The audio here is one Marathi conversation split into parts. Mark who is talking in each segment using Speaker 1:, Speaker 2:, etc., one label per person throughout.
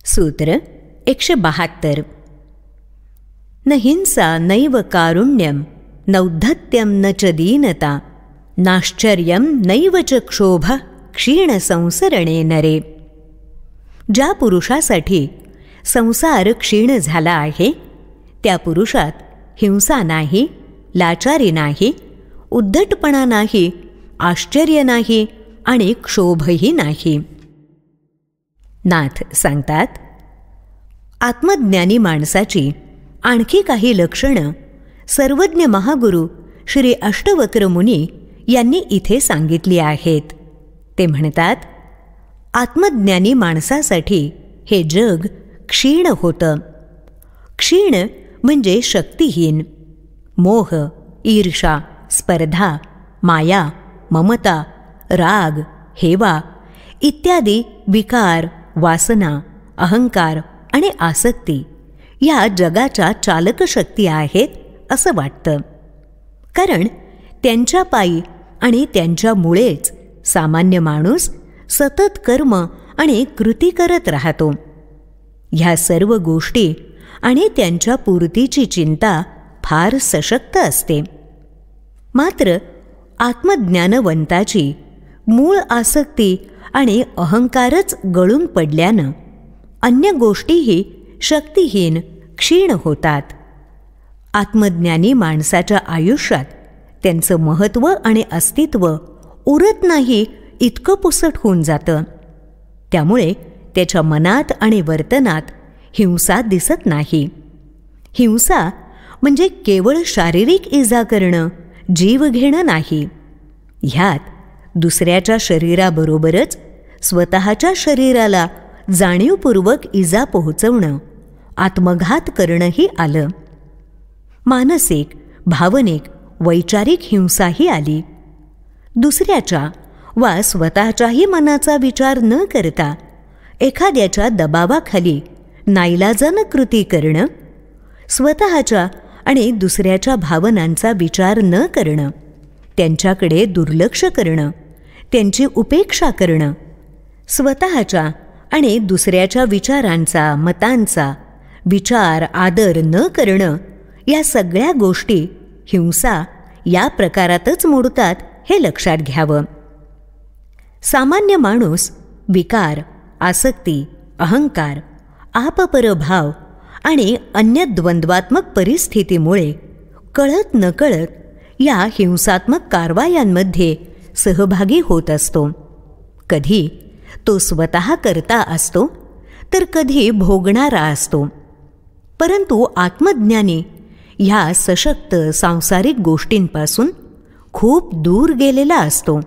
Speaker 1: सूत्र 172. न हिंसा नैव कारुण्यम नौद्धत्यम न च दीनता नाश्चर्यम नैव च क्षोभ क्षीण संसरणे नरे. ज्या पुरुषासाठी संसार क्षीण झाला आहे त्या पुरुषात हिंसा नाही, लाचारी नाही, उद्धटपणा नाही, आश्चर्य नाही आणि क्षोभही नाही. नाथ सांगतात, आत्मज्ञानी माणसाची आणखी काही लक्षणं सर्वज्ञ महागुरु श्री अष्टवक्र मुनी यांनी इथे सांगितली आहेत. ते म्हणतात, आत्मज्ञानी माणसासाठी हे जग क्षीण होतं. क्षीण म्हणजे शक्तिहीन. मोह, ईर्षा, स्पर्धा, माया, ममता, राग, हेवा इत्यादी विकार, वासना, अहंकार आणि आसक्ती या जगाच्या चालकशक्ती आहेत असं वाटतं. कारण त्यांच्या पायी आणि त्यांच्यामुळेच सामान्य माणूस सतत कर्म आणि कृती करत राहतो. ह्या सर्व गोष्टी आणि त्यांच्या पूर्तीची चिंता फार सशक्त असते. मात्र आत्मज्ञानवंताची मूळ आसक्ती आणि अहंकारच गळून पडल्यानं अन्य गोष्टीही शक्तिहीन, क्षीण होतात. आत्मज्ञानी माणसाच्या आयुष्यात त्यांचं महत्त्व आणि अस्तित्व उरत नाही इतकं पुसट होऊन जातं. त्यामुळे त्याच्या मनात आणि वर्तनात हिंसा दिसत नाही. हिंसा म्हणजे केवळ शारीरिक इजा करणं, जीव घेणं नाही. ह्यात दुसऱ्याच्या शरीराबरोबरच स्वतःच्या शरीराला जाणीवपूर्वक इजा पोहोचवणं, आत्मघात करणंही आलं. मानसिक, भावनिक, वैचारिक हिंसाही आली. दुसऱ्याच्या वा स्वतःच्याही मनाचा विचार न करता एखाद्याच्या दबावाखाली नाईलाजानं कृती करणं, स्वतःच्या आणि दुसऱ्याच्या भावनांचा विचार न करणं, त्यांच्याकडे दुर्लक्ष करणं, त्यांची उपेक्षा करणं, स्वतःच्या आणि दुसऱ्याच्या विचारांचा, मतांचा विचार आदर न करणं, या सगळ्या गोष्टी हिंसा या प्रकारातच मोडतात हे लक्षात घ्यावं. सामान्य माणूस विकार, आसक्ती, अहंकार, आपपरभाव आणि अन्य द्वंद्वात्मक परिस्थितीमुळे कळत नकळत या हिंसात्मक कारवायांमध्ये सहभागी होत असतो. कधी तो स्वतः करता असतो तर कधी भोगणारा असतो. परंतु आत्मज्ञानी ह्या सशक्त सांसारिक गोष्टींपासून खूप दूर गेलेला असतो.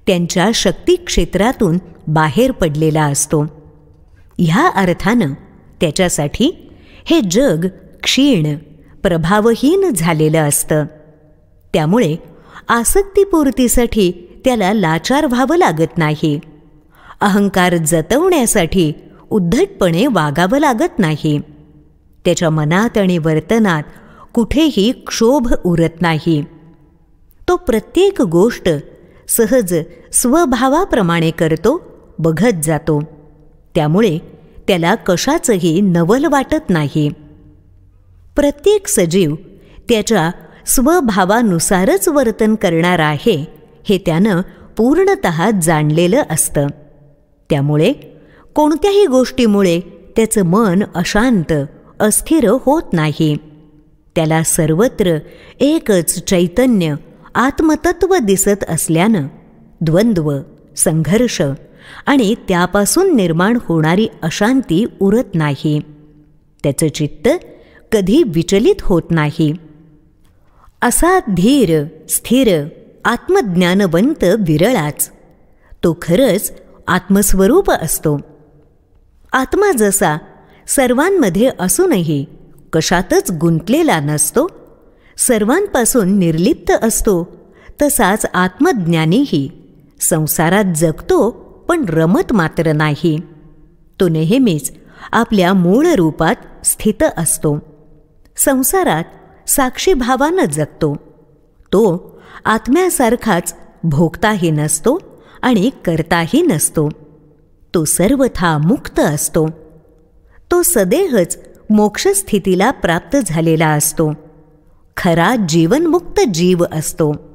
Speaker 1: त्यांच्या शक्ती क्षेत्रातून बाहेर पडलेला असतो. ह्या अर्थानं त्याच्यासाठी हे जग क्षीण, प्रभावहीन झालेलं असतं. त्यामुळे आसक्तीपूर्तीसाठी त्याला लाचार व्हावं लागत नाही. अहंकार जतवण्यासाठी उद्धटपणे वागावं लागत नाही. त्याच्या मनात आणि वर्तनात कुठेही क्षोभ उरत नाही. तो प्रत्येक गोष्ट सहज स्वभावाप्रमाणे करतो, बघत जातो. त्यामुळे त्याला कशाचंही नवल वाटत नाही. प्रत्येक सजीव त्याच्या स्वभावानुसारच वर्तन करणार आहे हे त्यानं पूर्णतः जाणलेलं असतं. त्यामुळे कोणत्याही गोष्टीमुळे त्याचं मन अशांत, अस्थिर होत नाही. त्याला सर्वत्र एकच चैतन्य, आत्मतत्व दिसत असल्यानं द्वंद्व, संघर्ष आणि त्यापासून निर्माण होणारी अशांती उरत नाही. त्याचं चित्त कधी विचलित होत नाही. असा धीर, स्थिर, आत्मज्ञानवंत विरळाच. तो खरंच आत्मस्वरूप असतो. आत्मा जसा सर्वांमध्ये असूनही कशातच गुंतलेला नसतो, सर्वांपासून निर्लिप्त असतो, तसाच आत्मज्ञानीही संसारात जगतो पण रमत मात्र नाही. तो नेहमीच आपल्या मूळ रूपात स्थित असतो. संसारात साक्षीभावानं जगतो. तो आत्म्यासारखाच भोगताही नसतो आणि करताही नसतो. तो सर्वथा मुक्त असतो, तो सदेहच मोक्षस्थितीला प्राप्त झालेला असतो. खरा जीवनमुक्त जीव असतो.